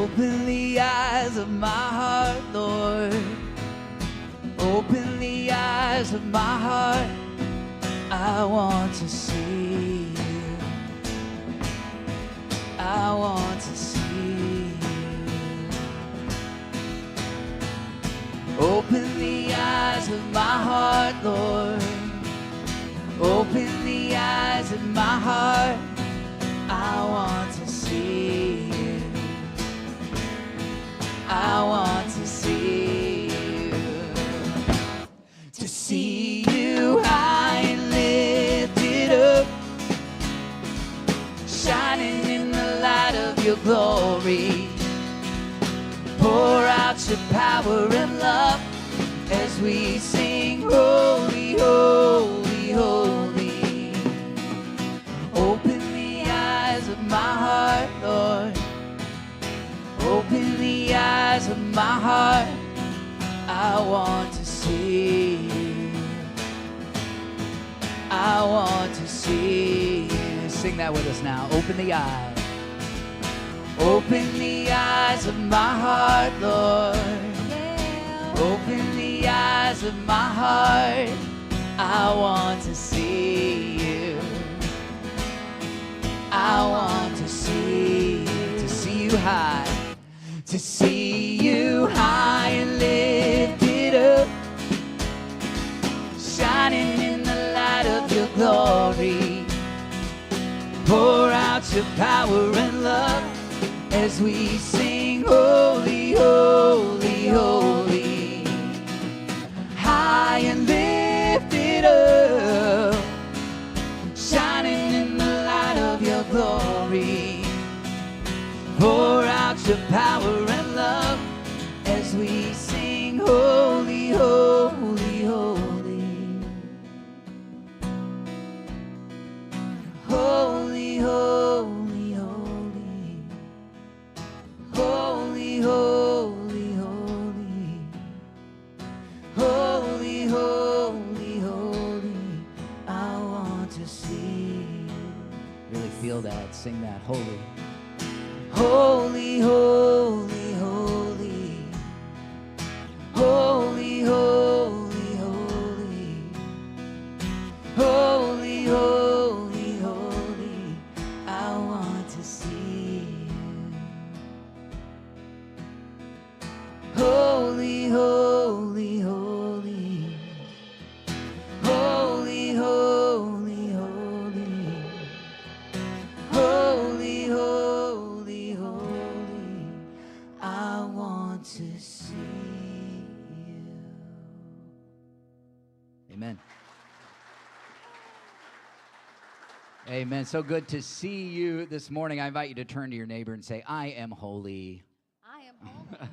Open the eyes of my heart, Lord. Open the eyes of my heart. I want to see you. I want to see you. Open the eyes of my heart, Lord. Open the eyes of my heart. I want to see you. I want to see you. To see you high and lifted up, shining in the light of your glory. Pour out your power and love as we sing, holy, holy, holy. Open the eyes of my heart, Lord. Open the eyes of my heart. I want to see you. I want to see you. Sing that with us now. Open the eyes. Open the eyes of my heart, Lord. Yeah. Open the eyes of my heart. I want to see you. I want to see you. To see you high. To see you high and lifted up, shining in the light of your glory. Pour out your power and love as we sing, holy, holy, holy. High and lifted up, shining in the light of your glory. Pour out your power and love as we sing, holy, holy, holy. Holy, holy, holy. Holy, holy, holy. Holy, holy, holy. I want to see you. Really feel that, sing that, holy. Holy, holy, holy. Holy, holy, holy. Holy, holy, holy. I want to see you. Holy, holy, holy. Holy, holy, holy. Holy, holy, holy. I want to see you. Amen. Amen. So good to see you this morning. I invite you to turn to your neighbor and say, I am holy. I am holy.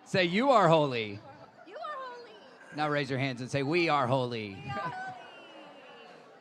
Say, you are holy. You are holy. Now raise your hands and say, we are holy. We are holy.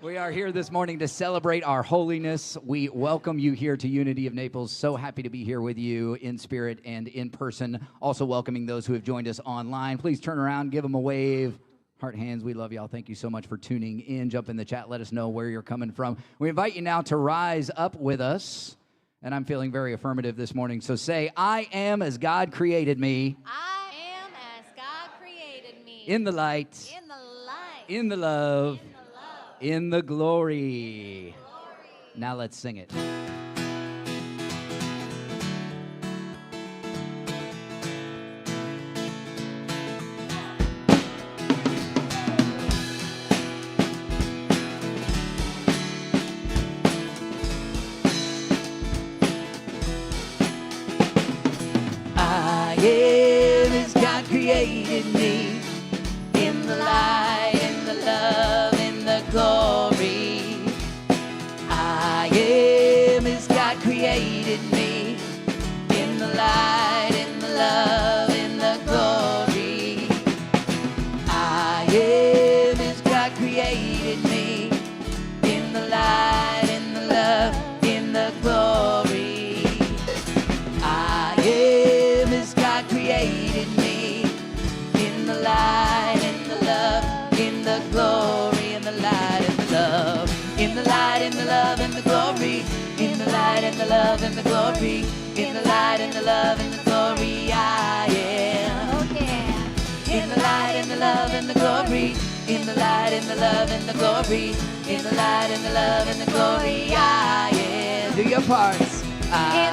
We are here this morning to celebrate our holiness. We welcome you here to Unity of Naples. So happy to be here with you in spirit and in person. Also welcoming those who have joined us online. Please turn around, give them a wave. Heart, hands, we love y'all. Thank you so much for tuning in. Jump in the chat. Let us know where you're coming from. We invite you now to rise up with us. And I'm feeling very affirmative this morning. So say, I am as God created me. I am as God created me. In the light. In the light. In the love. In the love. In the glory. Now let's sing it. I am as God created me. In the light, in the love, in the glory. I am as God created me. In the light, in the love, in the glory. I am as God created me. In the light, in the love, in the glory. I am as God created me. In the light, in the love, the love, and the glory. In the light, and the love, and the glory, I am. Oh, yeah. In the light, and the love, and the glory. In the light, and the love, and the glory. In the light, and the love, and the glory, I am. Do your parts. In the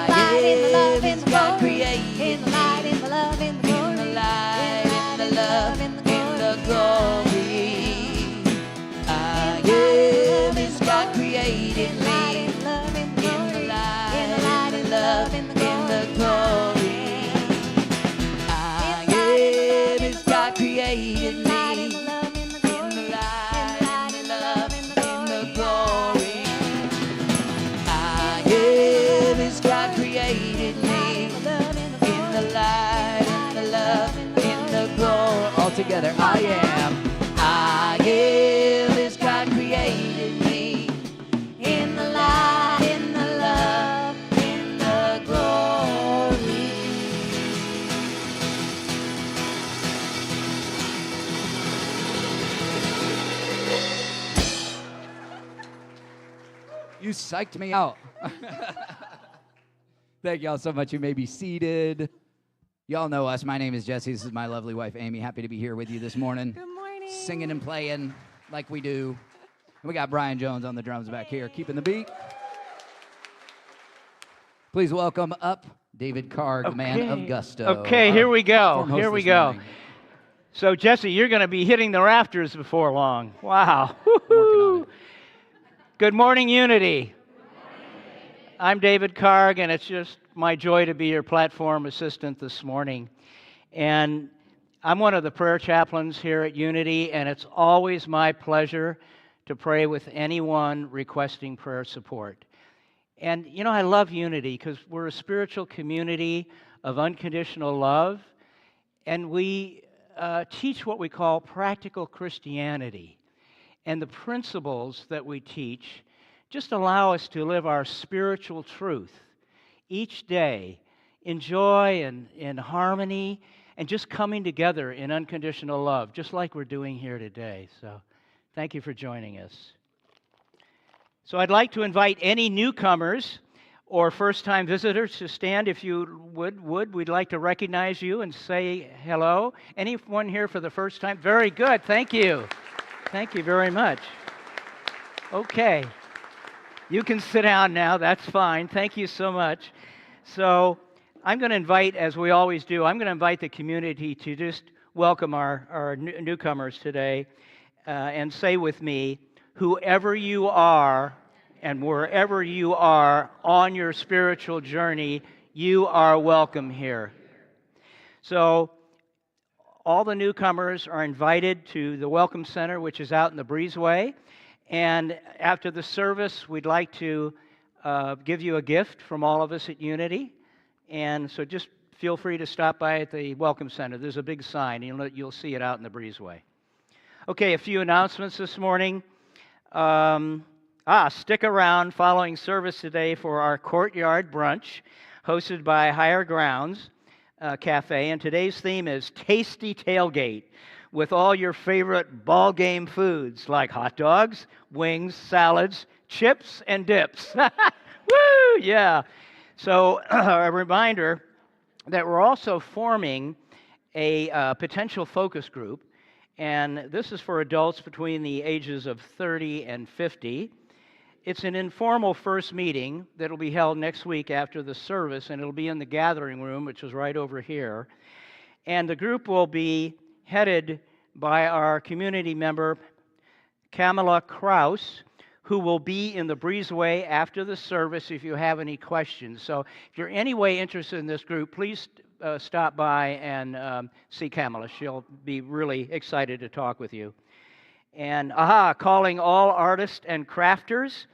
light, in the love, in the God glory. created In the light, in the love, in the glory. in the light, in the love, in the glory. I am as God created me. In the love, in the In the glory. light, In the light, in in the the love, love, in in the the glory. glory. I am as God created In the light, me. in the love, in the In glory. the In light, the light, in in the the love, love, in the in the glory. glory. I am as God created me. In the light, in the love, in the glory. All together, I am. I am as God created me. In the light, in the love, in the glory. You psyched me out. Thank y'all so much. You may be seated. Y'all know us. My name is Jesse. This is my lovely wife, Amy. Happy to be here with you this morning. Good morning. Singing and playing like we do. And we got Brian Jones on the drums back here, keeping the beat. Please welcome up David Carg, man of gusto. Okay, our here we go. foremost Here we this go. morning. So, Jesse, you're going to be hitting the rafters before long. Wow. Working on it. Good morning, Unity. I'm David Carg, and it's just my joy to be your platform assistant this morning. And I'm one of the prayer chaplains here at Unity, and it's always my pleasure to pray with anyone requesting prayer support. And, you know, I love Unity because we're a spiritual community of unconditional love, and we teach what we call practical Christianity. And the principles that we teach just allow us to live our spiritual truth each day in joy and in harmony and just coming together in unconditional love, just like we're doing here today. So thank you for joining us. So I'd like to invite any newcomers or first-time visitors to stand if you would. We'd like to recognize you and say hello. Anyone here for the first time? Very good. Thank you. Thank you very much. Okay. You can sit down now. That's fine. Thank you so much. So I'm going to invite, as we always do, I'm going to invite the community to just welcome our newcomers today and say with me, whoever you are and wherever you are on your spiritual journey, you are welcome here. So all the newcomers are invited to the Welcome Center, which is out in the breezeway. And after the service, we'd like to give you a gift from all of us at Unity. And so just feel free to stop by at the Welcome Center. There's a big sign. You'll see it out in the breezeway. Okay, a few announcements this morning. Stick around following service today for our courtyard brunch hosted by Higher Grounds Cafe. And today's theme is Tasty Tailgate, with all your favorite ball game foods like hot dogs, wings, salads, chips, and dips. Woo! Yeah. So a reminder that we're also forming a potential focus group, and this is for adults between the ages of 30 and 50. It's an informal first meeting that will be held next week after the service, and it'll be in the gathering room, which is right over here. And the group will be headed by our community member, Kamala Kraus, who will be in the breezeway after the service if you have any questions. So if you're any way interested in this group, please stop by and see Kamala. She'll be really excited to talk with you. And calling all artists and crafters.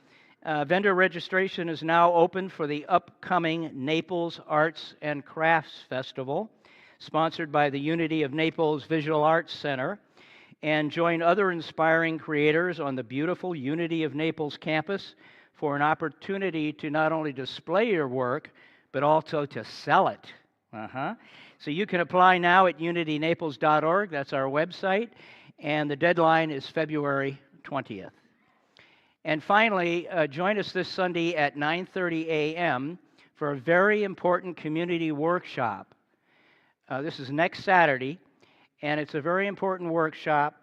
Vendor registration is now open for the upcoming Naples Arts and Crafts Festival, sponsored by the Unity of Naples Visual Arts Center, and join other inspiring creators on the beautiful Unity of Naples campus for an opportunity to not only display your work, but also to sell it. So you can apply now at unitynaples.org. That's our website, and the deadline is February 20th. And finally, join us this Sunday at 9:30 a.m. for a very important community workshop. This is next Saturday, and it's a very important workshop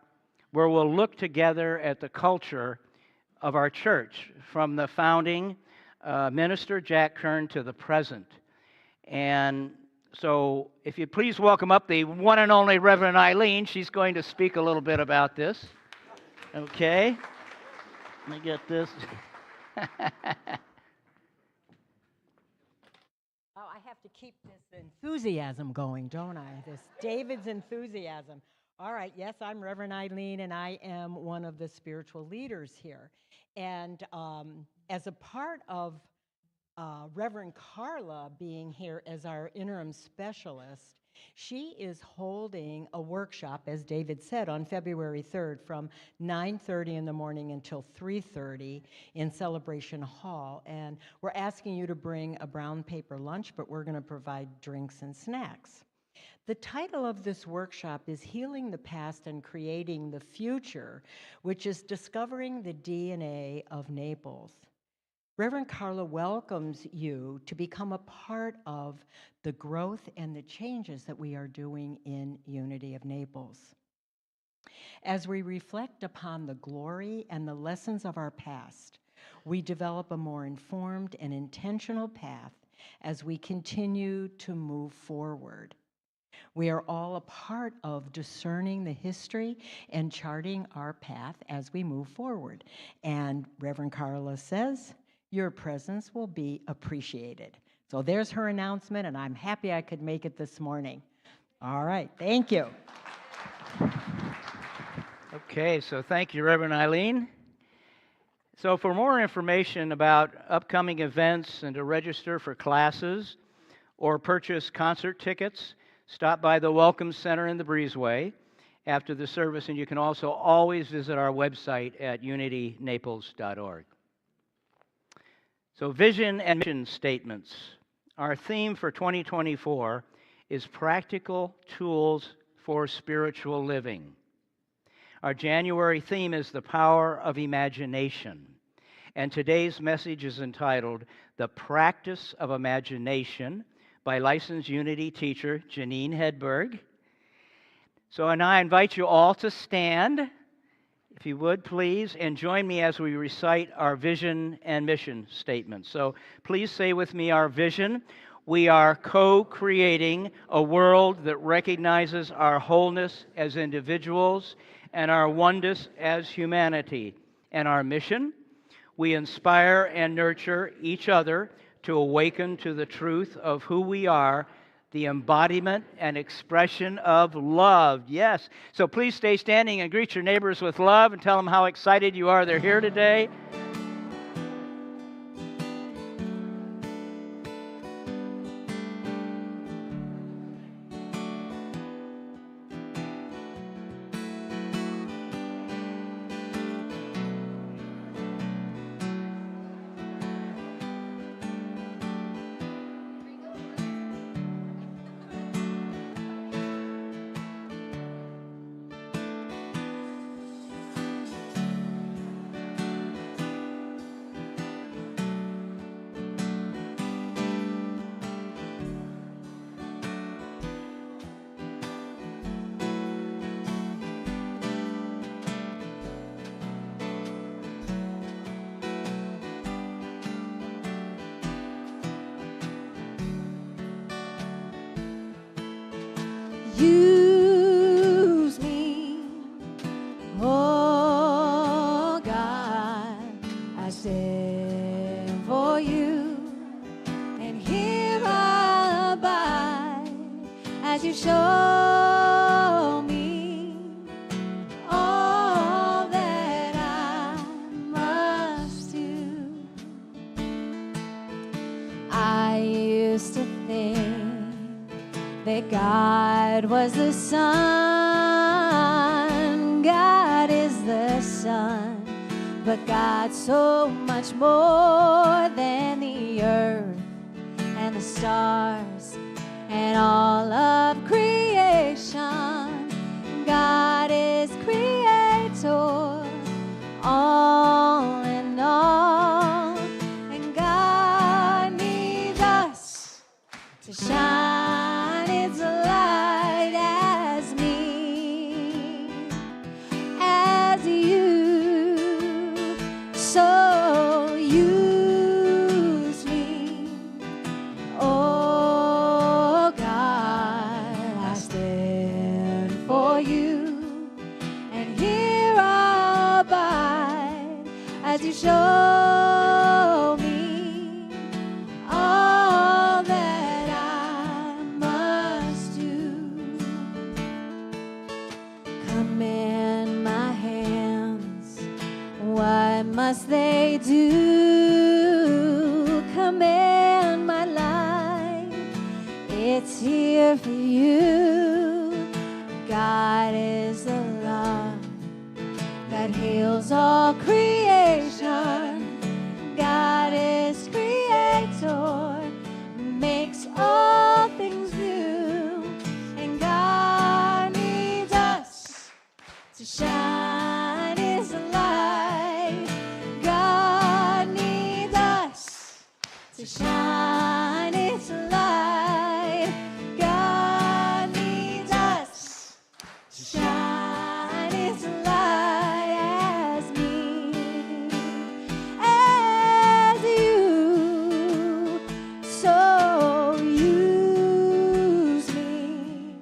where we'll look together at the culture of our church from the founding minister Jack Kern to the present. And so if you please welcome up the one and only Reverend Eileen. She's going to speak a little bit about this. Okay. Let me get this. Oh, I have to keep this enthusiasm going, don't I? This David's enthusiasm. All right, yes, I'm Reverend Eileen, and I am one of the spiritual leaders here. And as a part of Reverend Carla being here as our interim specialist, she is holding a workshop, as David said, on February 3rd from 9:30 in the morning until 3:30 in Celebration Hall. And we're asking you to bring a brown paper lunch, but we're going to provide drinks and snacks. The title of this workshop is Healing the Past and Creating the Future, which is discovering the DNA of Naples. Reverend Carla welcomes you to become a part of the growth and the changes that we are doing in Unity of Naples. As we reflect upon the glory and the lessons of our past, we develop a more informed and intentional path as we continue to move forward. We are all a part of discerning the history and charting our path as we move forward. And Reverend Carla says, your presence will be appreciated. So there's her announcement, and I'm happy I could make it this morning. All right, thank you. Okay, so thank you, Reverend Eileen. So for more information about upcoming events and to register for classes or purchase concert tickets, stop by the Welcome Center in the Breezeway after the service, and you can also always visit our website at unitynaples.org. So vision and mission statements. Our theme for 2024 is practical tools for spiritual living. Our January theme is the power of imagination. And today's message is entitled The Practice of Imagination by licensed Unity teacher Jeannine Hedberg. So, and I invite you all to stand, if you would, please, and join me as we recite our vision and mission statements. So please say with me our vision. We are co-creating a world that recognizes our wholeness as individuals and our oneness as humanity. And our mission, we inspire and nurture each other to awaken to the truth of who we are, the embodiment and expression of love. Yes. So please stay standing and greet your neighbors with love and tell them how excited you are they're here today. Use me, oh God, I stand for you, and here I abide as you show me all that I must do. I used to think that God was the sun, God is the sun, but God's so much more than the earth and the stars and all of creation. God is creator, all in to shine its light as me, as you so use me. Oh God, I stand for you, and here I'll abide as you show me all that I must do. Command my hands, what must they do? Command my life, it's here for you. God is the love that heals all creation. God is creator, makes all things new, and God needs us to shine His light. God needs us to shine His light. God needs us to shine His light as me, as you so use me.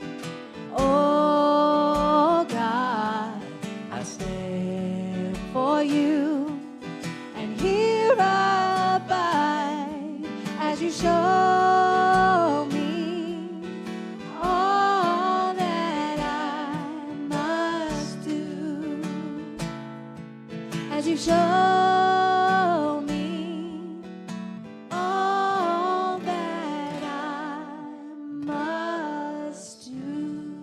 Oh God, I stand for you, and here I abide as you show me all that I must do, as you show me all that I must do.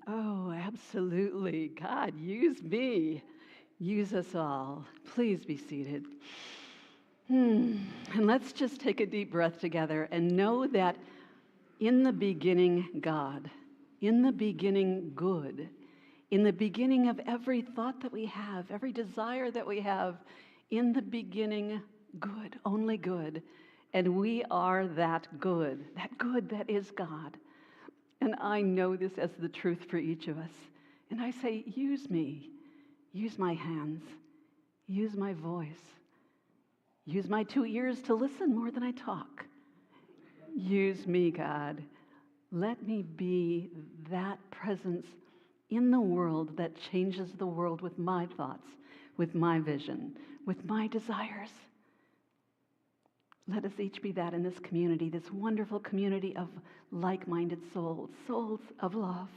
Oh, absolutely. God, use me. Use us all. Please be seated. And let's just take a deep breath together and know that in the beginning, God, in the beginning, good, in the beginning of every thought that we have, every desire that we have, in the beginning, good, only good. And we are that good that is God. And I know this as the truth for each of us. And I say, use me. Use my hands. Use my voice. Use my 2 ears to listen more than I talk. Use me, God. Let me be that presence in the world that changes the world with my thoughts, with my vision, with my desires. Let us each be that in this community, this wonderful community of like-minded souls, souls of love,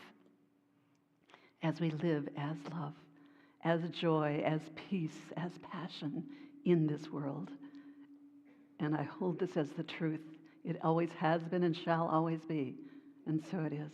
as we live as love, as joy, as peace, as passion in this world. And I hold this as the truth. It always has been and shall always be. And so it is. Amen.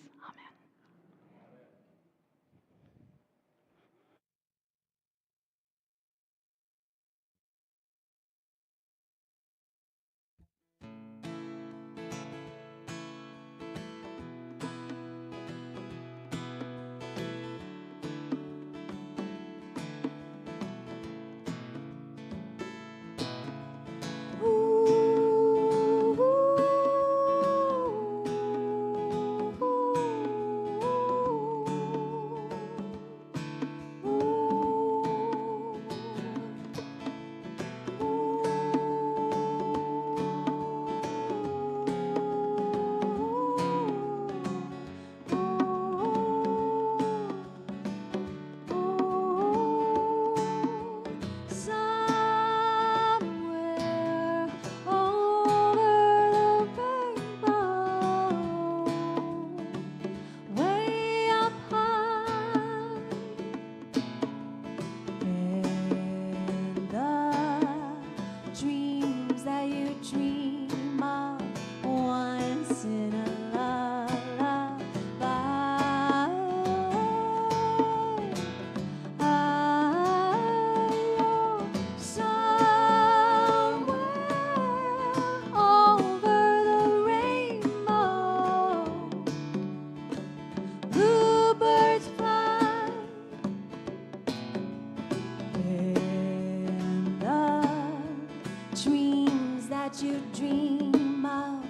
what you dream of.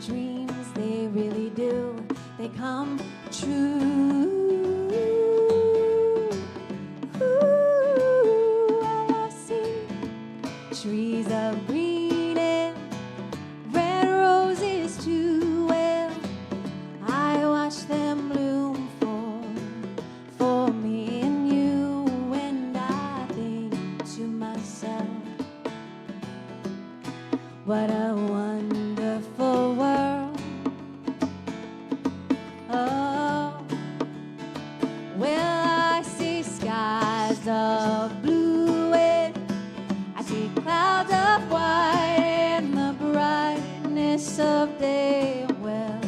Dreams, they really do, they come true. Ooh, well, I see trees of green and red roses too. Well, I watch them bloom for me and you, and I think to myself, what a wonderful world. Oh, well, I see skies of blue and I see clouds of white and the brightness of day. Well,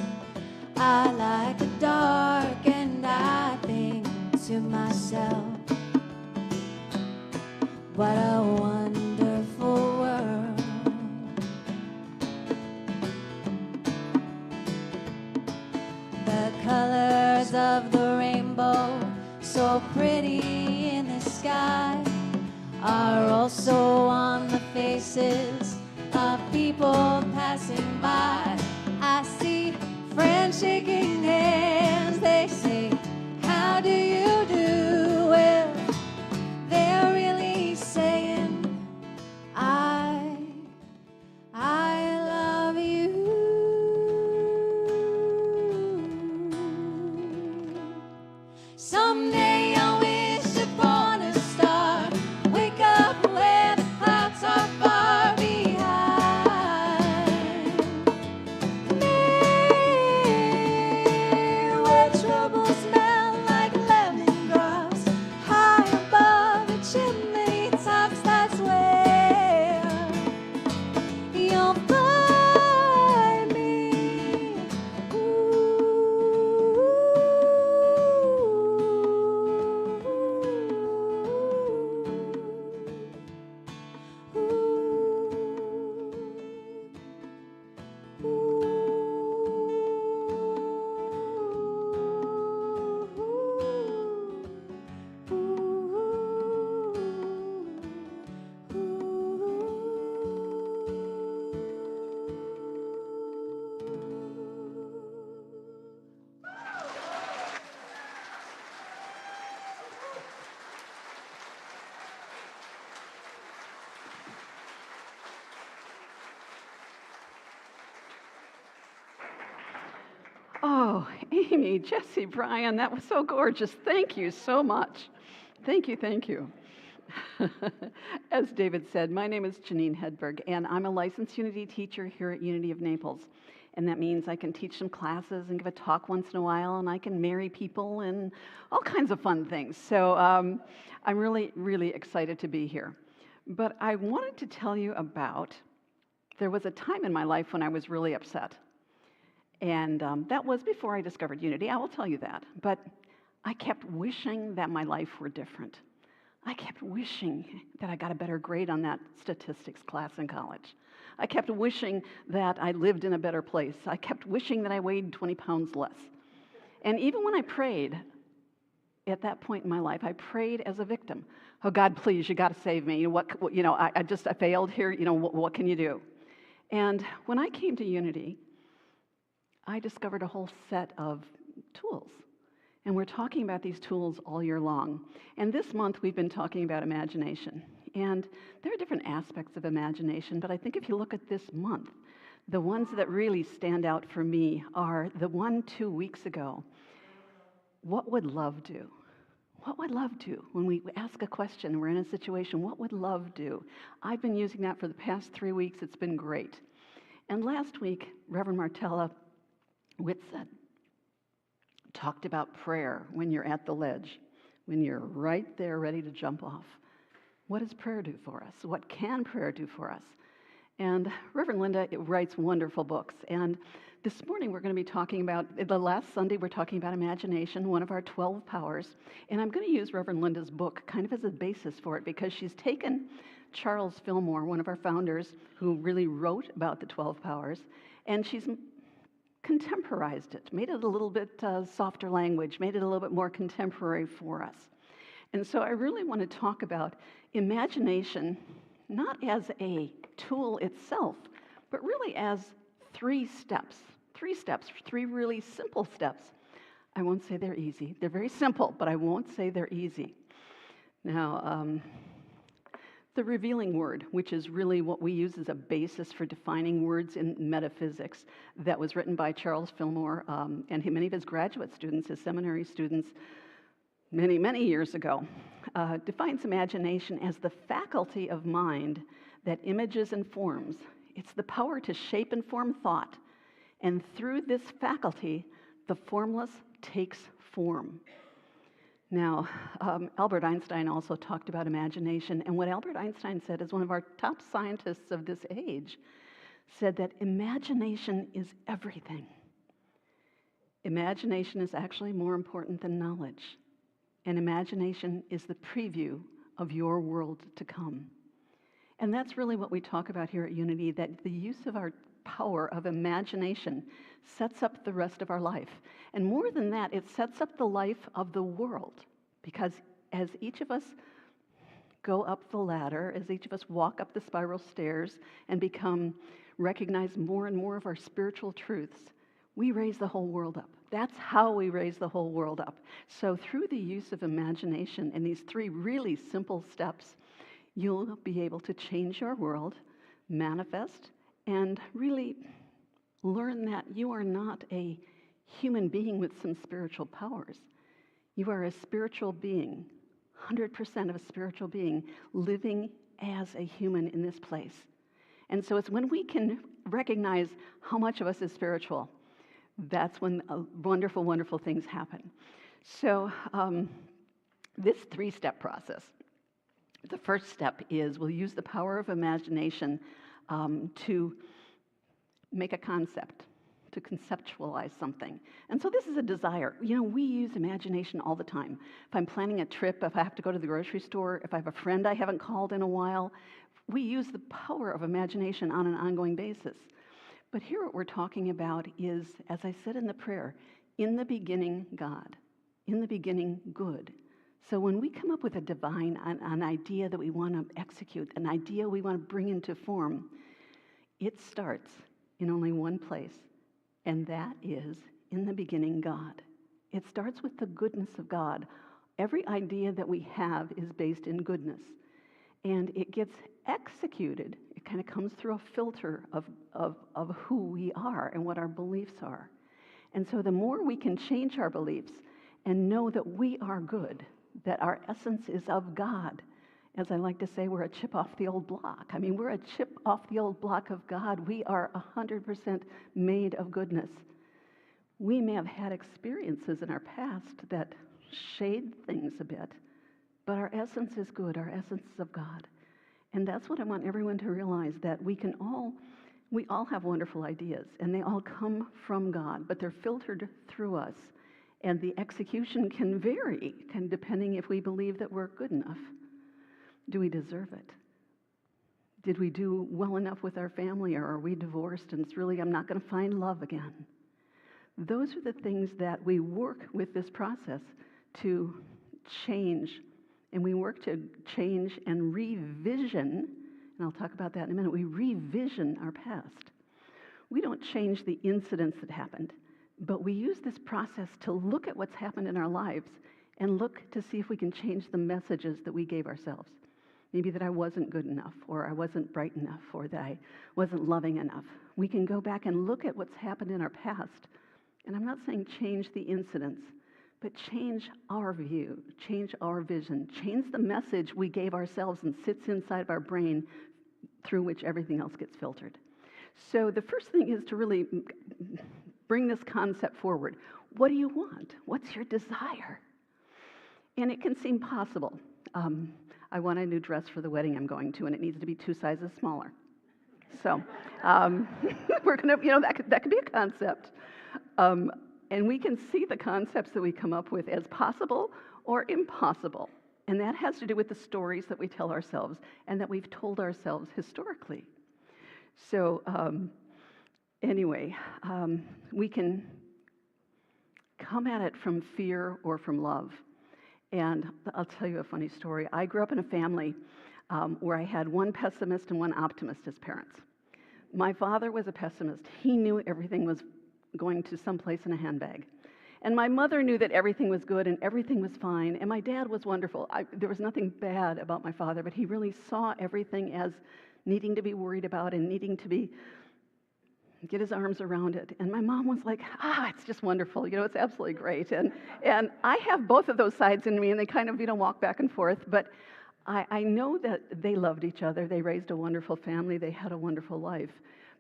I like the dark and I think to myself, what a wonderful world. The colors of the rainbow, so pretty in the sky, are also on the faces of people passing by. I see friends shaking hands, they say, how do you do? Well, they're really saying, I love you. Someday I'll wish upon a star, wake up where the clouds are far behind me, where troubles smell like lemongrass, high above the chimney tops. That's where you'll find me. Oh, Amy, Jesse, Brian, that was so gorgeous. Thank you so much. Thank you, thank you. As David said, my name is Jeannine Hedberg, and I'm a licensed Unity teacher here at Unity of Naples. And that means I can teach some classes and give a talk once in a while, and I can marry people and all kinds of fun things. So I'm really, really excited to be here. But I wanted to tell you about, there was a time in my life when I was really upset. And that was before I discovered Unity, I will tell you that. But I kept wishing that my life were different. I kept wishing that I got a better grade on that statistics class in college. I kept wishing that I lived in a better place. I kept wishing that I weighed 20 pounds less. And even when I prayed, at that point in my life, I prayed as a victim. Oh, God, please, you got to save me. I failed here. What can you do? And when I came to Unity, I discovered a whole set of tools. And we're talking about these tools all year long. And this month, we've been talking about imagination. And there are different aspects of imagination, but I think if you look at this month, the ones that really stand out for me are the one 2 weeks ago. What would love do? What would love do? When we ask a question, we're in a situation, what would love do? I've been using that for the past 3 weeks. It's been great. And last week, Reverend Martella Whitson talked about prayer when you're at the ledge, when you're right there ready to jump off. What does prayer do for us? What can prayer do for us? And Reverend Linda writes wonderful books. And this morning we're going to be talking about, the last Sunday we're talking about imagination, one of our 12 powers. And I'm going to use Reverend Linda's book kind of as a basis for it because she's taken Charles Fillmore, one of our founders, who really wrote about the 12 powers, and she's contemporized it, made it a little bit softer language, made it a little bit more contemporary for us. And so I really want to talk about imagination, not as a tool itself, but really as 3 steps. 3 steps, 3 really simple steps. I won't say they're easy. They're very simple, but I won't say they're easy. Now, the revealing word, which is really what we use as a basis for defining words in metaphysics, that was written by Charles Fillmore and many of his graduate students, his seminary students, many, many years ago, defines imagination as the faculty of mind that images and forms. It's the power to shape and form thought, and through this faculty, the formless takes form. Now, Albert Einstein also talked about imagination, and what Albert Einstein said is one of our top scientists of this age said that imagination is everything. Imagination is actually more important than knowledge, and imagination is the preview of your world to come. And that's really what we talk about here at Unity, that the use of our power of imagination sets up the rest of our life. And more than that, it sets up the life of the world. Because as each of us go up the ladder, as each of us walk up the spiral stairs and recognize more and more of our spiritual truths, we raise the whole world up. That's how we raise the whole world up. So through the use of imagination and these 3 really simple steps, you'll be able to change your world, manifest, and really learn that you are not a human being with some spiritual powers. You are a spiritual being, 100% of a spiritual being, living as a human in this place. And so it's when we can recognize how much of us is spiritual, that's when wonderful, wonderful things happen. So this 3-step process, the first step is we'll use the power of imagination to make a concept, to conceptualize something. And so this is a desire. You know, we use imagination all the time. If I'm planning a trip, if I have to go to the grocery store, if I have a friend I haven't called in a while, we use the power of imagination on an ongoing basis. But here what we're talking about is, as I said in the prayer, in the beginning, God. In the beginning, good. So when we come up with an idea that we want to execute, an idea we want to bring into form, it starts in only one place, and that is in the beginning, God. It starts with the goodness of God. Every idea that we have is based in goodness, and it gets executed. It kind of comes through a filter of who we are and what our beliefs are. And so the more we can change our beliefs and know that we are good, that our essence is of God. As I like to say, we're a chip off the old block. I mean, we're a chip off the old block of God. We are 100% made of goodness. We may have had experiences in our past that shade things a bit, but our essence is good. Our essence is of God. And that's what I want everyone to realize, that we all have wonderful ideas, and they all come from God, but they're filtered through us. And the execution can vary, depending if we believe that we're good enough. Do we deserve it? Did we do well enough with our family, or are we divorced and it's really, I'm not going to find love again? Those are the things that we work with this process to change. And we work to change and revision, and I'll talk about that in a minute. We revision our past. We don't change the incidents that happened, but we use this process to look at what's happened in our lives and look to see if we can change the messages that we gave ourselves. Maybe that I wasn't good enough, or I wasn't bright enough, or that I wasn't loving enough. We can go back and look at what's happened in our past. And I'm not saying change the incidents, but change our view, change our vision, change the message we gave ourselves and sits inside of our brain through which everything else gets filtered. So the first thing is to really bring this concept forward. What do you want? What's your desire? And it can seem possible. I want a new dress for the wedding I'm going to, and it needs to be 2 sizes smaller. So we're going to, that could be a concept. And we can see the concepts that we come up with as possible or impossible. And that has to do with the stories that we tell ourselves and that we've told ourselves historically. So anyway, we can come at it from fear or from love. And I'll tell you a funny story. I grew up in a family where I had one pessimist and one optimist as parents. My father was a pessimist. He knew everything was going to someplace in a handbag. And my mother knew that everything was good and everything was fine. And my dad was wonderful. There was nothing bad about my father, but he really saw everything as needing to be worried about and needing to get his arms around it. And my mom was like, it's just wonderful. It's absolutely great. And I have both of those sides in me, and they kind of, walk back and forth. But I know that they loved each other. They raised a wonderful family. They had a wonderful life.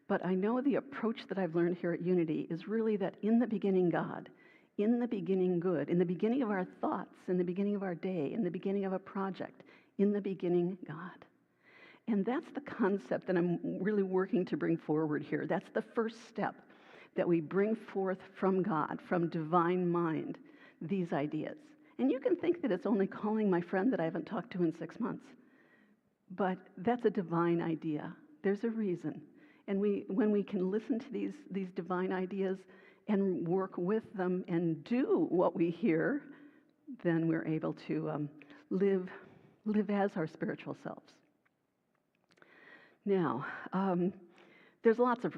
But I know the approach that I've learned here at Unity is really that in the beginning, God, in the beginning, good, in the beginning of our thoughts, in the beginning of our day, in the beginning of a project, in the beginning, God. And that's the concept that I'm really working to bring forward here. That's the first step that we bring forth from God, from divine mind, these ideas. And you can think that it's only calling my friend that I haven't talked to in 6 months. But that's a divine idea. There's a reason. And when we can listen to these divine ideas and work with them and do what we hear, then we're able to live as our spiritual selves. Now, there's lots of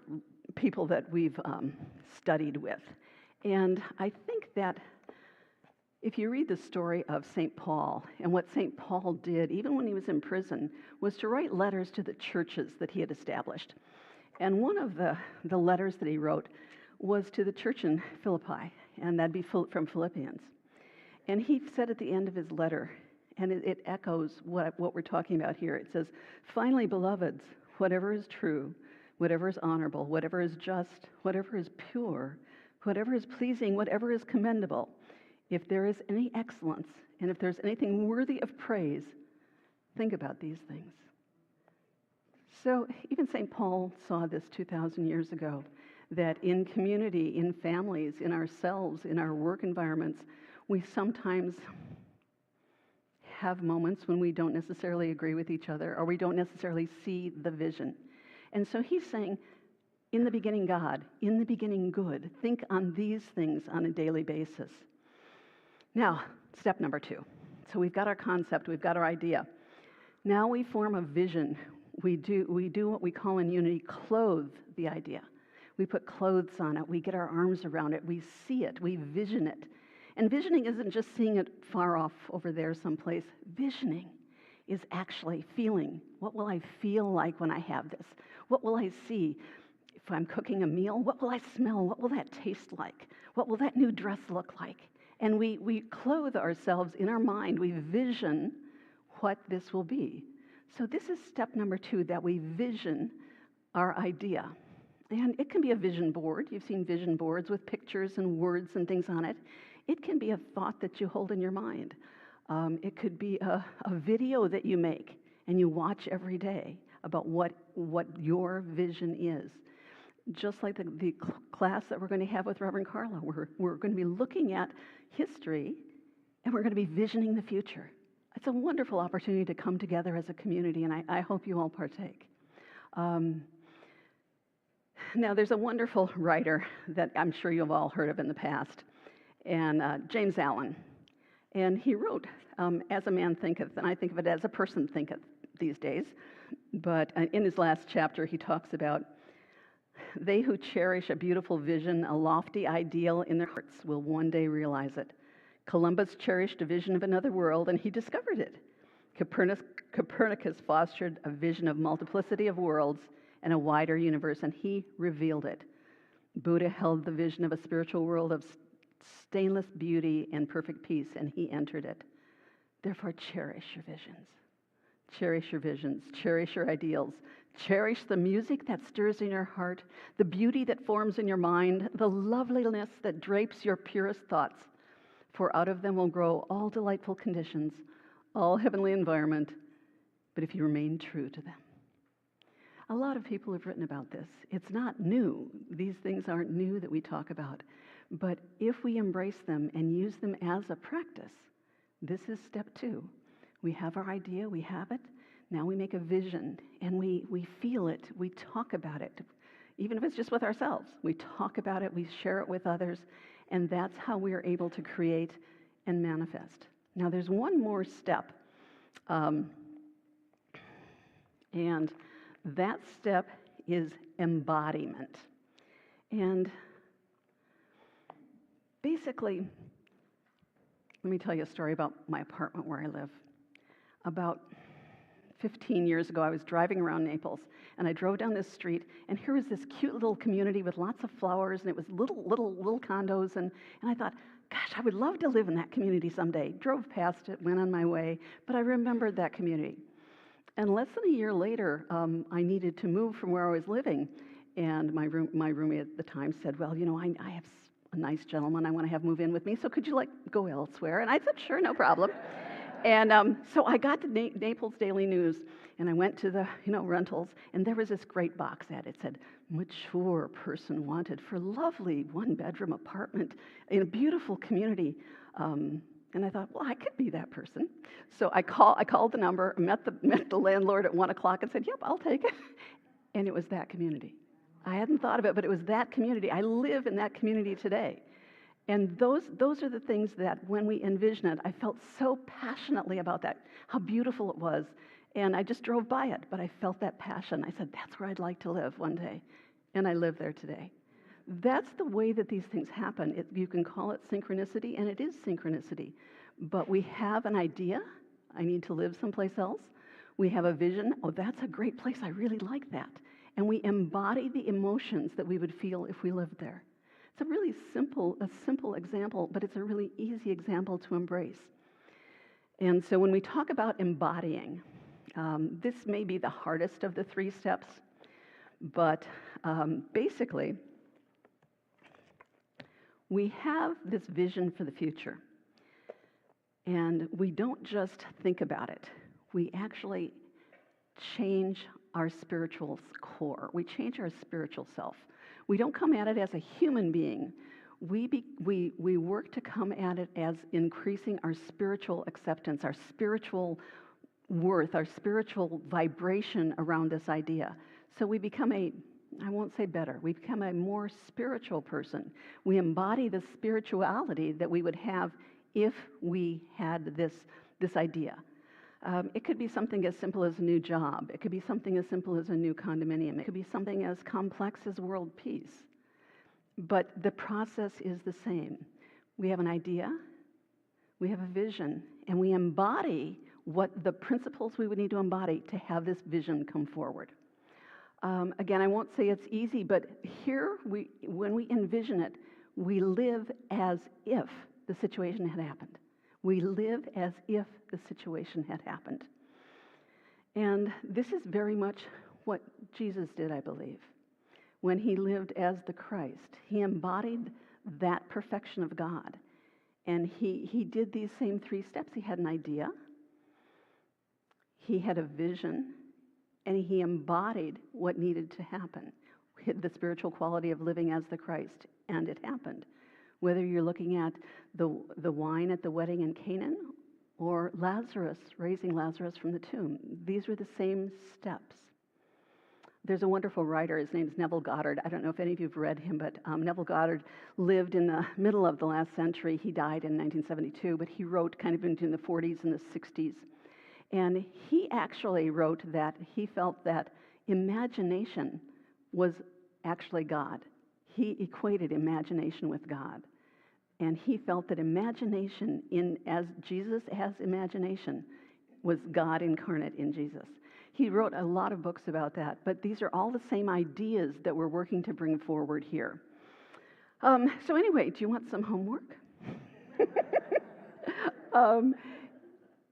people that we've studied with. And I think that if you read the story of St. Paul, and what St. Paul did, even when he was in prison, was to write letters to the churches that he had established. And one of the letters that he wrote was to the church in Philippi, and that'd be from Philippians. And he said at the end of his letter, and it echoes what we're talking about here. It says, "Finally, beloveds, whatever is true, whatever is honorable, whatever is just, whatever is pure, whatever is pleasing, whatever is commendable, if there is any excellence, and if there's anything worthy of praise, think about these things." So even St. Paul saw this 2,000 years ago, that in community, in families, in ourselves, in our work environments, we sometimes have moments when we don't necessarily agree with each other, or we don't necessarily see the vision. And so he's saying, in the beginning, God, in the beginning, good. Think on these things on a daily basis. Now, step number 2. So we've got our concept, we've got our idea. Now we form a vision. We do what we call in Unity, clothe the idea. We put clothes on it, we get our arms around it, we see it, we vision it. And visioning isn't just seeing it far off over there someplace. Visioning is actually feeling. What will I feel like when I have this? What will I see? If I'm cooking a meal, what will I smell? What will that taste like? What will that new dress look like? And we clothe ourselves in our mind. We vision what this will be. So this is step number 2, that we vision our idea. And it can be a vision board. You've seen vision boards with pictures and words and things on it. It can be a thought that you hold in your mind. It could be a video that you make and you watch every day about what your vision is. Just like the class that we're going to have with Reverend Carla, we're going to be looking at history and we're going to be visioning the future. It's a wonderful opportunity to come together as a community, and I hope you all partake. Now, there's a wonderful writer that I'm sure you've all heard of in the past, and James Allen. And he wrote, "As a man thinketh," and I think of it as a person thinketh these days. But in his last chapter, he talks about, "They who cherish a beautiful vision, a lofty ideal in their hearts, will one day realize it. Columbus cherished a vision of another world, and he discovered it. Copernicus fostered a vision of multiplicity of worlds and a wider universe, and he revealed it. Buddha held the vision of a spiritual world of stainless beauty and perfect peace, and he entered it. Therefore, cherish your visions. Cherish your visions. Cherish your ideals. Cherish the music that stirs in your heart, the beauty that forms in your mind, the loveliness that drapes your purest thoughts. For out of them will grow all delightful conditions, all heavenly environment, but if you remain true to them." A lot of people have written about this. It's not new. These things aren't new that we talk about. But if we embrace them and use them as a practice, this is step 2. We have our idea, we have it. Now we make a vision, and we feel it, we talk about it. Even if it's just with ourselves, we talk about it, we share it with others, and that's how we are able to create and manifest. Now there's one more step, and that step is embodiment. And basically, let me tell you a story about my apartment where I live. About 15 years ago, I was driving around Naples, and I drove down this street, and here was this cute little community with lots of flowers, and it was little condos, and I thought, gosh, I would love to live in that community someday. Drove past it, went on my way, but I remembered that community. And less than a year later, I needed to move from where I was living, and my roommate at the time said, well, you know, I have a nice gentleman I want to have move in with me, so could you go elsewhere? And I said, sure, no problem. And so I got to Naples Daily News, and I went to the rentals, and there was this great box ad. It said, mature person wanted for lovely one-bedroom apartment in a beautiful community. And I thought, well, I could be that person. So I called the number, met the landlord at 1 o'clock and said, yep, I'll take it. And it was that community. I hadn't thought of it, but it was that community. I live in that community today. And those are the things that when we envision it, I felt so passionately about that, how beautiful it was. And I just drove by it, but I felt that passion. I said, that's where I'd like to live one day. And I live there today. That's the way that these things happen. You can call it synchronicity, and it is synchronicity. But we have an idea, I need to live someplace else. We have a vision, oh, that's a great place, I really like that. And we embody the emotions that we would feel if we lived there. It's a really simple example, but it's a really easy example to embrace. And so when we talk about embodying, this may be the hardest of the 3 steps, but basically, we have this vision for the future, and we don't just think about it. We actually change our spiritual core. We change our spiritual self. We don't come at it as a human being. We work to come at it as increasing our spiritual acceptance, our spiritual worth, our spiritual vibration around this idea. So we become I won't say better, we become a more spiritual person. We embody the spirituality that we would have if we had this idea. It could be something as simple as a new job. It could be something as simple as a new condominium. It could be something as complex as world peace. But the process is the same. We have an idea, we have a vision, and we embody what the principles we would need to embody to have this vision come forward. Again, I won't say it's easy, but here, when we envision it, we live as if the situation had happened. We live as if the situation had happened. And this is very much what Jesus did, I believe. When he lived as the Christ, he embodied that perfection of God. And he did these same 3 steps. He had an idea, he had a vision, and he embodied what needed to happen, the spiritual quality of living as the Christ, and it happened. Whether you're looking at the wine at the wedding in Canaan or Lazarus, raising Lazarus from the tomb, these were the same steps. There's a wonderful writer, his name's Neville Goddard. I don't know if any of you have read him, but Neville Goddard lived in the middle of the last century. He died in 1972, but he wrote kind of between the 40s and the 60s. And he actually wrote that he felt that imagination was actually God. He equated imagination with God. And he felt that imagination, as Jesus has imagination, was God incarnate in Jesus. He wrote a lot of books about that, but these are all the same ideas that we're working to bring forward here. So anyway, do you want some homework?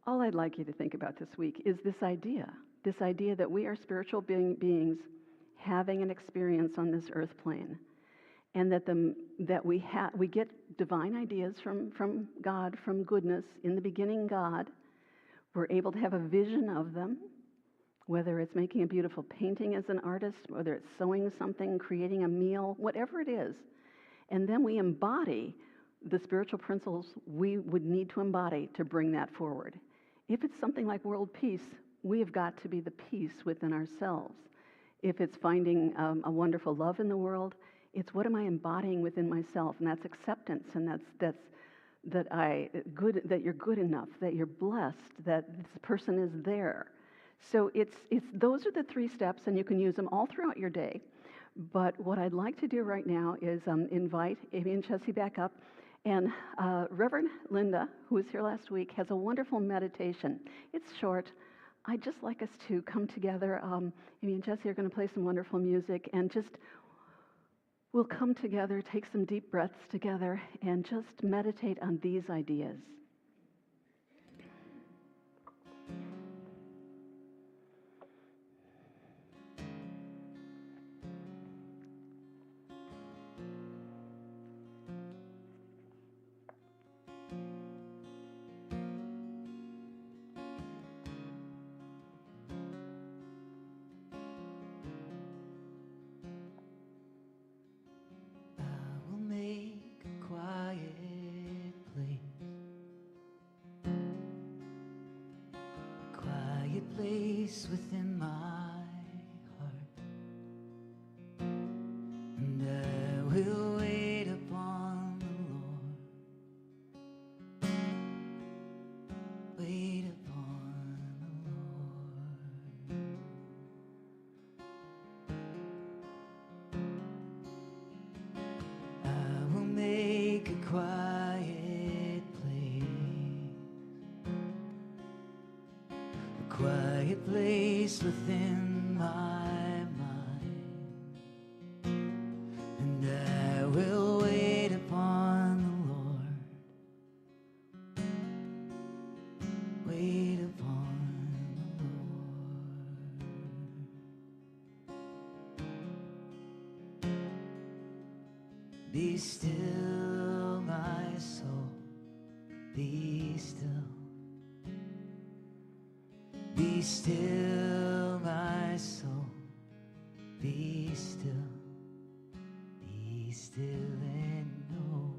All I'd like you to think about this week is this idea that we are spiritual beings having an experience on this earth plane, and that we get divine ideas from God, from goodness. In the beginning, God. We're able to have a vision of them, whether it's making a beautiful painting as an artist, whether it's sewing something, creating a meal, whatever it is. And then we embody the spiritual principles we would need to embody to bring that forward. If it's something like world peace, we have got to be the peace within ourselves. If it's finding a wonderful love in the world, it's what am I embodying within myself, and that's acceptance, and that you're good enough, that you're blessed, that this person is there. So those are the 3 steps, and you can use them all throughout your day. But what I'd like to do right now is invite Amy and Jesse back up. And Reverend Linda, who was here last week, has a wonderful meditation. It's short. I'd just like us to come together. Amy and Jesse are going to play some wonderful music, and we'll come together, take some deep breaths together, and just meditate on these ideas. Place within my heart, and I will wait upon the Lord. Wait upon the Lord. I will make a quiet place within my mind, and I will wait upon the Lord. Wait upon the Lord. Be still, my soul, be still. Be still, my soul, be still and know.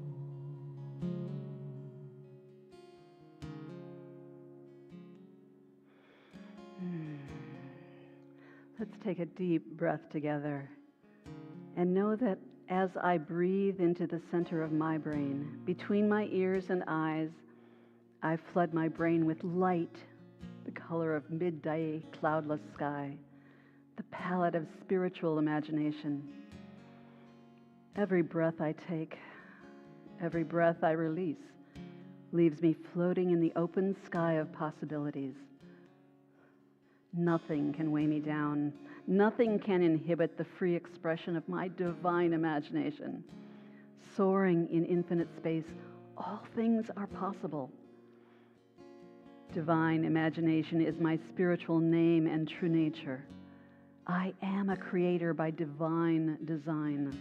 Let's take a deep breath together and know that as I breathe into the center of my brain, between my ears and eyes, I flood my brain with light, the color of midday cloudless sky, the palette of spiritual imagination. Every breath I take, every breath I release, leaves me floating in the open sky of possibilities. Nothing can weigh me down. Nothing can inhibit the free expression of my divine imagination. Soaring in infinite space, all things are possible. Divine imagination is my spiritual name and true nature. I am a creator by divine design.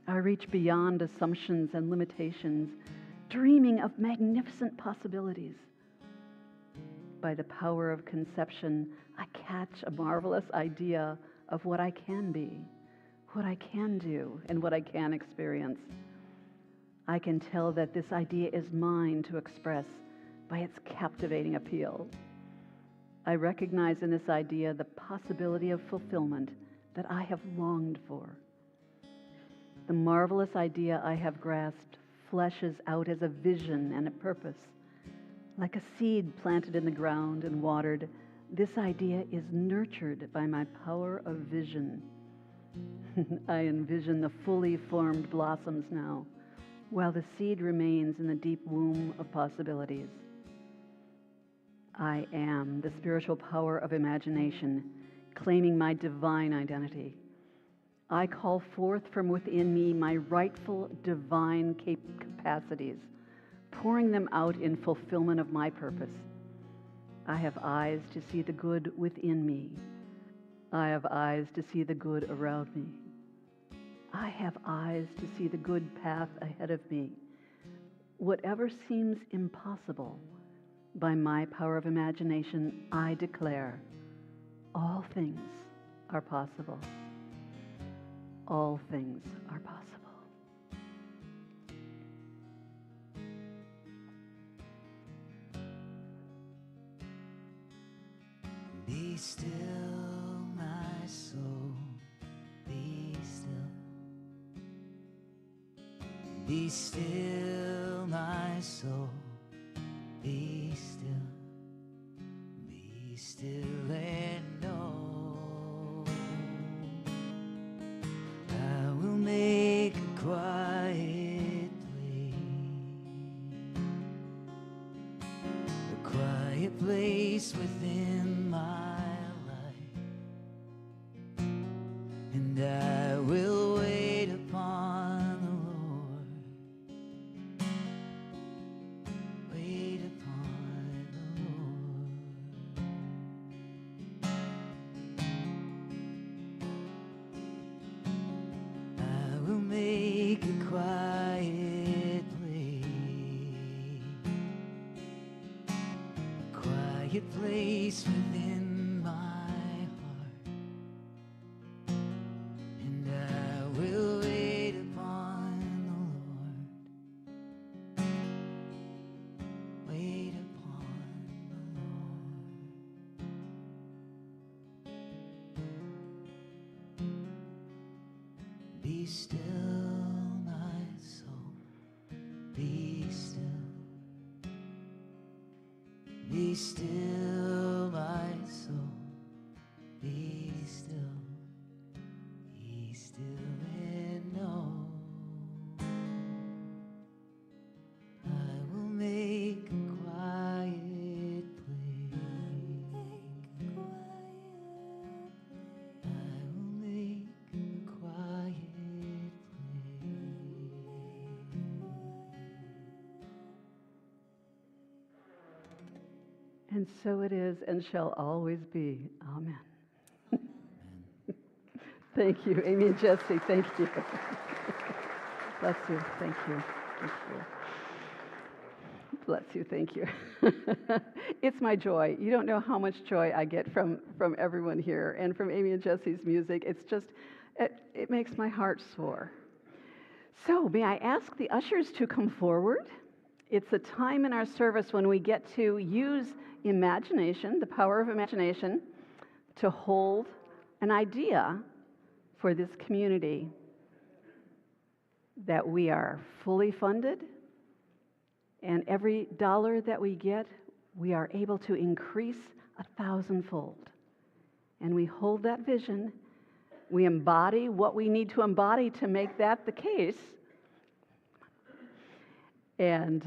I reach beyond assumptions and limitations, dreaming of magnificent possibilities. By the power of conception, I catch a marvelous idea of what I can be, what I can do, and what I can experience. I can tell that this idea is mine to express by its captivating appeal. I recognize in this idea the possibility of fulfillment that I have longed for. The marvelous idea I have grasped fleshes out as a vision and a purpose. Like a seed planted in the ground and watered, this idea is nurtured by my power of vision. I envision the fully formed blossoms now, while the seed remains in the deep womb of possibilities. I am the spiritual power of imagination, claiming my divine identity. I call forth from within me my rightful divine capacities, pouring them out in fulfillment of my purpose. I have eyes to see the good within me. I have eyes to see the good around me. I have eyes to see the good path ahead of me. Whatever seems impossible, by my power of imagination, I declare, all things are possible. All things are possible. Be still, my soul, be still. Be still, my soul, be still. Be still place within my life, and I will wait upon the Lord. Wait upon the Lord. I will make a quiet place within my heart, and I will wait upon the Lord. Wait upon the Lord. Be still, my soul. Be still. Be still, my soul. Be still. Be still and know I will make a quiet place. I will make a quiet And so it is and shall always be. Amen. Thank you, Amy and Jesse. Thank you. Bless you. Thank you. Thank you. Bless you. Thank you. It's my joy. You don't know how much joy I get from everyone here and from Amy and Jesse's music. It's just, it makes my heart soar. So may I ask the ushers to come forward? It's a time in our service when we get to use imagination, the power of imagination, to hold an idea for this community that we are fully funded, and every dollar that we get, we are able to increase 1,000-fold. And we hold that vision, we embody what we need to embody to make that the case, and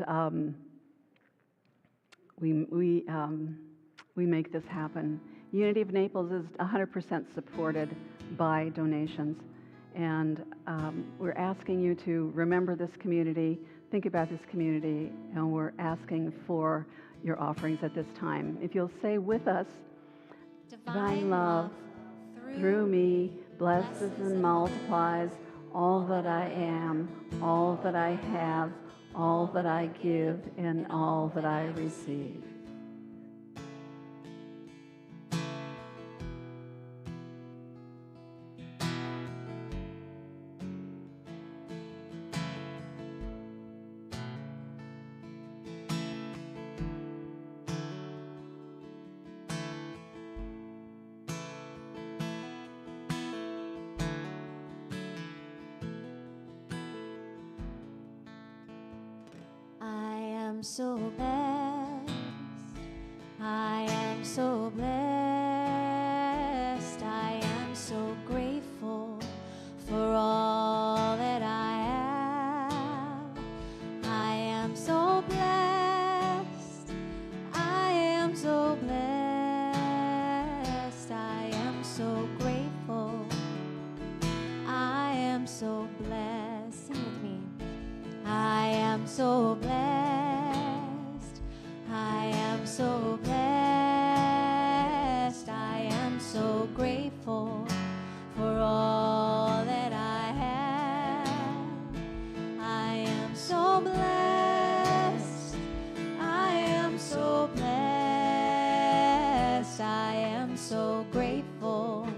we make this happen. Unity of Naples is 100% supported by donations, and we're asking you to remember this community, think about this community, and we're asking for your offerings at this time. If you'll say with us, divine love through me blesses and multiplies all that I am, all that I have, all that I give, and all that I receive. So blessed, I am so blessed, I am so grateful for all that I have. I am so blessed, I am so blessed, I am so grateful, I am so blessed. Sing with me. I am so blessed. So blessed, I am so grateful for all that I have. I am so blessed, I am so blessed, I am so grateful,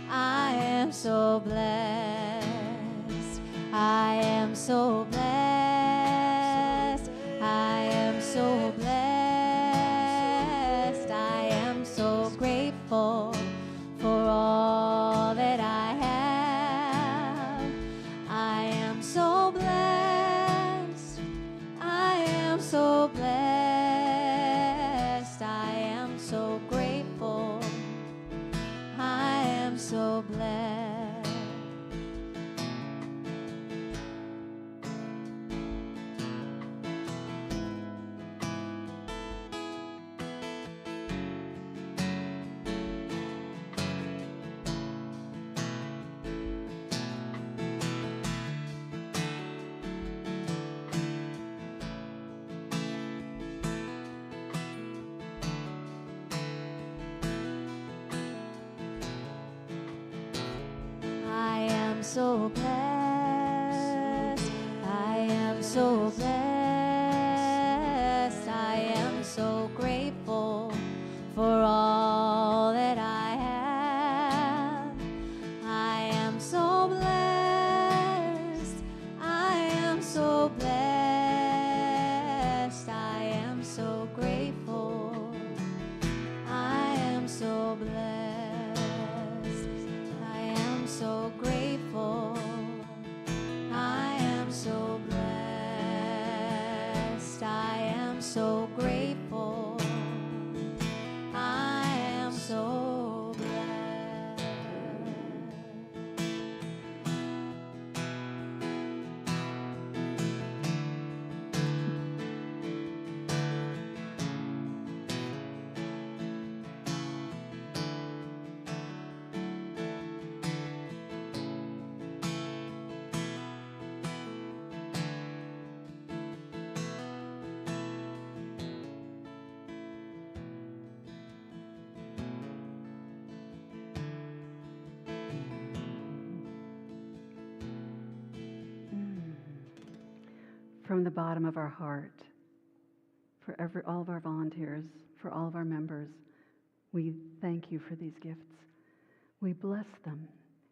I am so blessed, I am so blessed, I am so blessed. For all that I have, I am so blessed, I am so blessed, I am so grateful, I am so blessed. so blessed. I am so blessed. I am so grateful for all that I have. I am so blessed. I am so blessed. I am so grateful. I am so blessed. I am so grateful. I am so blessed. I am so grateful. I am so blessed. From the bottom of our heart, for all of our volunteers, for all of our members, we thank you for these gifts. We bless them.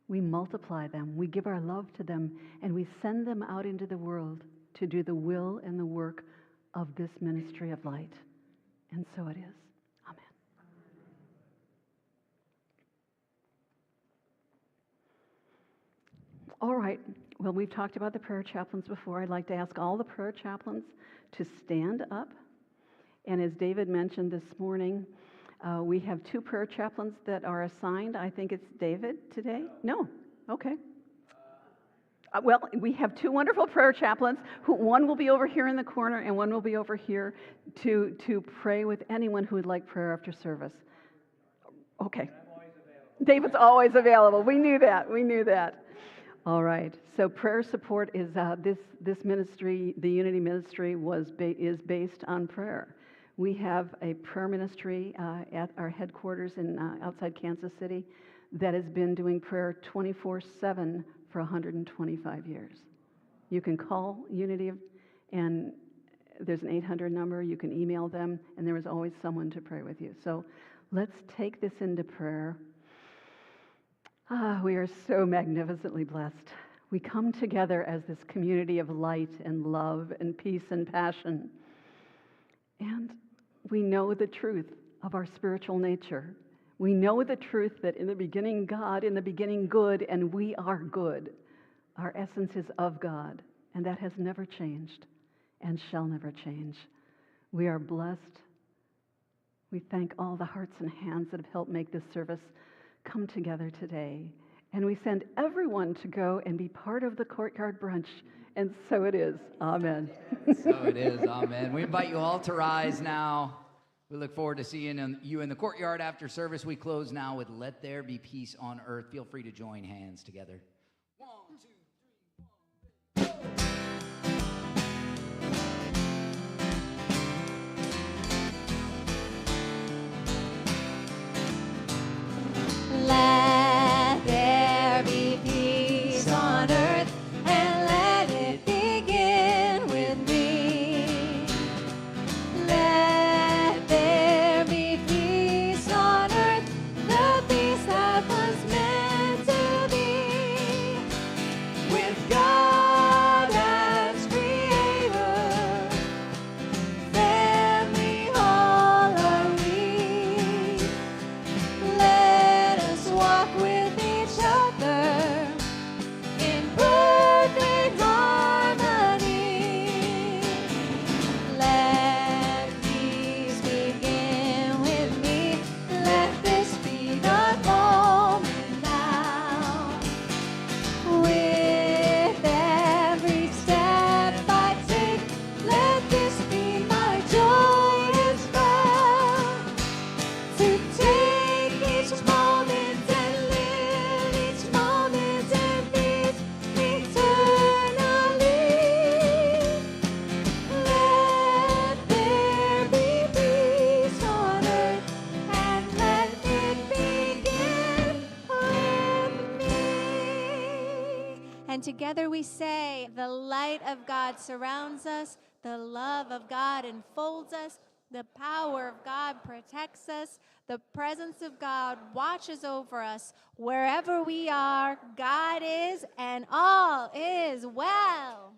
We multiply them. We give our love to them, and we send them out into the world to do the will and the work of this ministry of light. And so it is. Amen. All right. Well, we've talked about the prayer chaplains before. I'd like to ask all the prayer chaplains to stand up. And as David mentioned this morning, we have 2 prayer chaplains that are assigned. I think it's David today? No. Okay. Well, we have 2 wonderful prayer chaplains. One will be over here in the corner, and one will be over here to pray with anyone who would like prayer after service. Okay. David's always available. We knew that. We knew that. All right. So prayer support is this ministry, the Unity Ministry, is based on prayer. We have a prayer ministry at our headquarters in outside Kansas City that has been doing prayer 24/7 for 125 years. You can call Unity, and there's an 800 number. You can email them, and there is always someone to pray with you. So let's take this into prayer. We are so magnificently blessed. We come together as this community of light and love and peace and passion. And we know the truth of our spiritual nature. We know the truth that in the beginning God, in the beginning good, and we are good. Our essence is of God, and that has never changed and shall never change. We are blessed. We thank all the hearts and hands that have helped make this service come together today. And we send everyone to go and be part of the courtyard brunch. And so it is. Amen. So it is. Amen. We invite you all to rise now. We look forward to seeing you in the courtyard after service. We close now with Let There Be Peace on Earth. Feel free to join hands together. 1, 2, 3, 1, go. Let there be peace on earth, and let it begin with me. Let there be peace on earth, the peace that was meant to be. And together we say, the light of God surrounds us, the love of God enfolds us, the power of God protects us, the presence of God watches over us. Wherever we are, God is, and all is well.